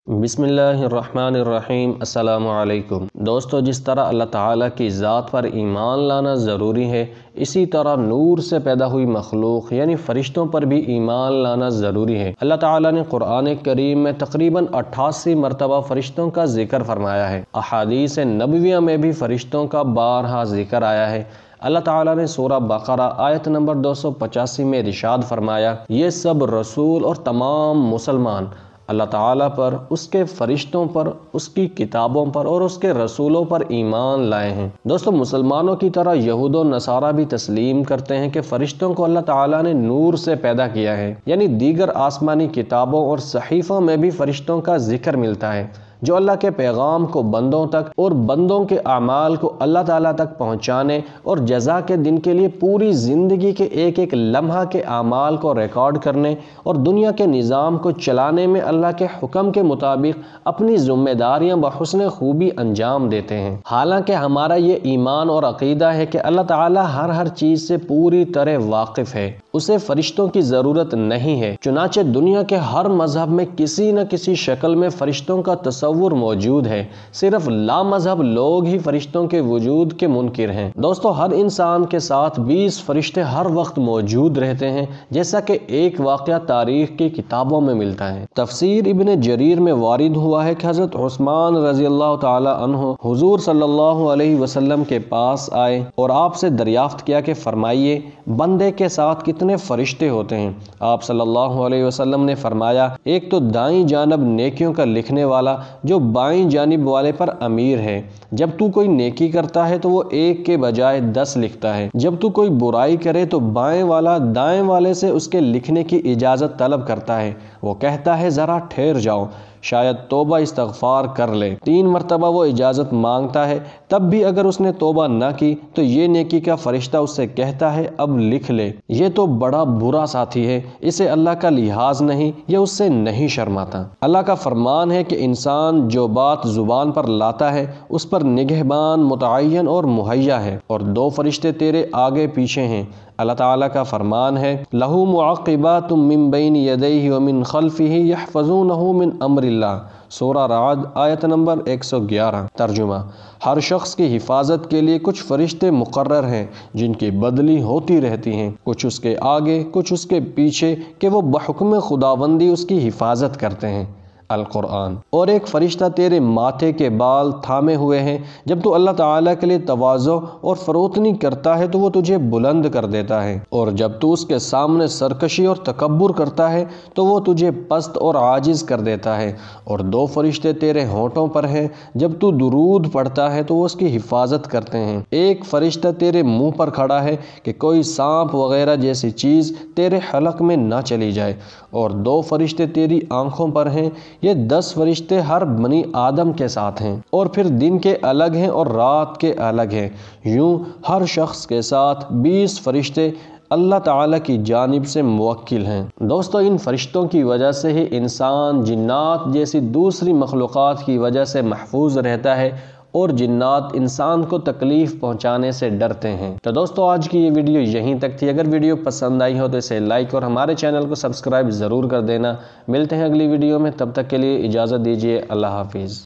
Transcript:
بسم اللہ الرحمن الرحیم۔ السلام علیکم دوستو، جس طرح اللہ تعالیٰ کی ذات پر ایمان لانا ضروری ہے، اسی طرح نور سے پیدا ہوئی مخلوق یعنی فرشتوں پر بھی ایمان لانا ضروری ہے۔ اللہ تعالیٰ نے قرآن کریم میں تقریباً 88 مرتبہ فرشتوں کا ذکر فرمایا ہے۔ احادیث نبویہ میں بھی فرشتوں کا بارہا ذکر آیا ہے۔ اللہ تعالیٰ نے سورہ بقرہ آیت نمبر 285 میں ارشاد فرمایا، یہ سب رسول اور تمام مسلمان اللہ تعالیٰ پر، اس کے فرشتوں پر، اس کی کتابوں پر اور اس کے رسولوں پر ایمان لائے ہیں۔ دوستو، مسلمانوں کی طرح یہود و نصارہ بھی تسلیم کرتے ہیں کہ فرشتوں کو اللہ تعالیٰ نے نور سے پیدا کیا ہے، یعنی دیگر آسمانی کتابوں اور صحیفوں میں بھی فرشتوں کا ذکر ملتا ہے، جو اللہ کے پیغام کو بندوں تک اور بندوں کے اعمال کو اللہ تعالیٰ تک پہنچانے اور جزا کے دن کے لیے پوری زندگی کے ایک ایک لمحہ کے اعمال کو ریکارڈ کرنے اور دنیا کے نظام کو چلانے میں اللہ کے حکم کے مطابق اپنی ذمہ داریاں بحسن خوبی انجام دیتے ہیں۔ حالانکہ ہمارا یہ ایمان اور عقیدہ ہے کہ اللہ تعالیٰ ہر چیز سے پوری طرح واقف ہے، اسے فرشتوں کی ضرورت نہیں ہے۔ چنانچہ دنیا کے ہر مذہب میں کسی نہ کسی شکل میں فرشتوں کا تصور موجود ہے، صرف لا مذہب لوگ ہی فرشتوں کے وجود کے منکر ہیں۔ دوستو، ہر انسان کے ساتھ 20 فرشتے ہر وقت موجود رہتے ہیں، جیسا کہ ایک واقعہ تاریخ کی کتابوں میں ملتا ہے۔ تفسیر ابن جریر میں وارد ہوا ہے کہ حضرت عثمان رضی اللہ تعالی عنہ حضور صلی اللہ علیہ وسلم کے پاس آئے اور آپ سے دریافت کیا کہ فرمائیے بندے کے ساتھ کتنے فرشتے ہوتے ہیں؟ آپ صلی اللہ علیہ وسلم نے فرمایا، ایک تو دائیں جانب نیکیوں کا لکھنے والا جو بائیں جانب والے پر امیر ہے، جب تو کوئی نیکی کرتا ہے تو وہ 1 کے بجائے 10 لکھتا ہے، جب تو کوئی برائی کرے تو بائیں والا دائیں والے سے اس کے لکھنے کی اجازت طلب کرتا ہے، وہ کہتا ہے ذرا ٹھہر جاؤ، شاید توبہ استغفار کر لے۔ 3 مرتبہ وہ اجازت مانگتا ہے، تب بھی اگر اس نے توبہ نہ کی تو یہ نیکی کا فرشتہ اس سے کہتا ہے اب لکھ لے۔ یہ تو بڑا برا ساتھی ہے، اسے اللہ کا لحاظ نہیں، یہ اس سے نہیں شرماتا۔ اللہ کا فرمان ہے کہ انسان جو بات زبان پر لاتا ہے اس پر نگہبان متعین اور مہیا ہے، اور 2 فرشتے تیرے آگے پیچھے ہیں۔ اللہ تعالیٰ کا فرمان ہے، لَهُ مُعَقِّبَاتٌ مِّن بَيْنِ يَدَيْهِ وَمِن خَلْفِهِ يَحْفَظُونَهُ مِنْ أَمْرِ اللَّهِ۔ سورہ رعد آیت نمبر 111۔ ترجمہ: ہر شخص کی حفاظت کے لیے کچھ فرشتے مقرر ہیں جن کی بدلی ہوتی رہتی ہیں، کچھ اس کے آگے کچھ اس کے پیچھے، کہ وہ بحکم خداوندی اس کی حفاظت کرتے ہیں۔ القرآن۔ اور ایک فرشتہ تیرے ماتھے کے بال تھامے ہوئے ہیں، جب تو اللہ تعالیٰ کے لیے تواضع اور فروتنی کرتا ہے تو وہ تجھے بلند کر دیتا ہے، اور جب تو اس کے سامنے سرکشی اور تکبر کرتا ہے تو وہ تجھے پست اور عاجز کر دیتا ہے۔ اور 2 فرشتے تیرے ہونٹوں پر ہیں، جب تو درود پڑھتا ہے تو وہ اس کی حفاظت کرتے ہیں۔ ایک فرشتہ تیرے منہ پر کھڑا ہے کہ کوئی سانپ وغیرہ جیسی چیز تیرے حلق میں نہ چلی جائے، اور 2 فرشتے تیری آنکھوں پر ہیں۔ یہ 10 فرشتے ہر بنی آدم کے ساتھ ہیں، اور پھر دن کے الگ ہیں اور رات کے الگ ہیں، یوں ہر شخص کے ساتھ 20 فرشتے اللہ تعالیٰ کی جانب سے موکل ہیں۔ دوستو، ان فرشتوں کی وجہ سے ہی انسان جنات جیسی دوسری مخلوقات کی وجہ سے محفوظ رہتا ہے، اور جنات انسان کو تکلیف پہنچانے سے ڈرتے ہیں۔ تو دوستو، آج کی یہ ویڈیو یہیں تک تھی۔ اگر ویڈیو پسند آئی ہو تو اسے لائک اور ہمارے چینل کو سبسکرائب ضرور کر دینا۔ ملتے ہیں اگلی ویڈیو میں، تب تک کے لیے اجازت دیجیے۔ اللہ حافظ۔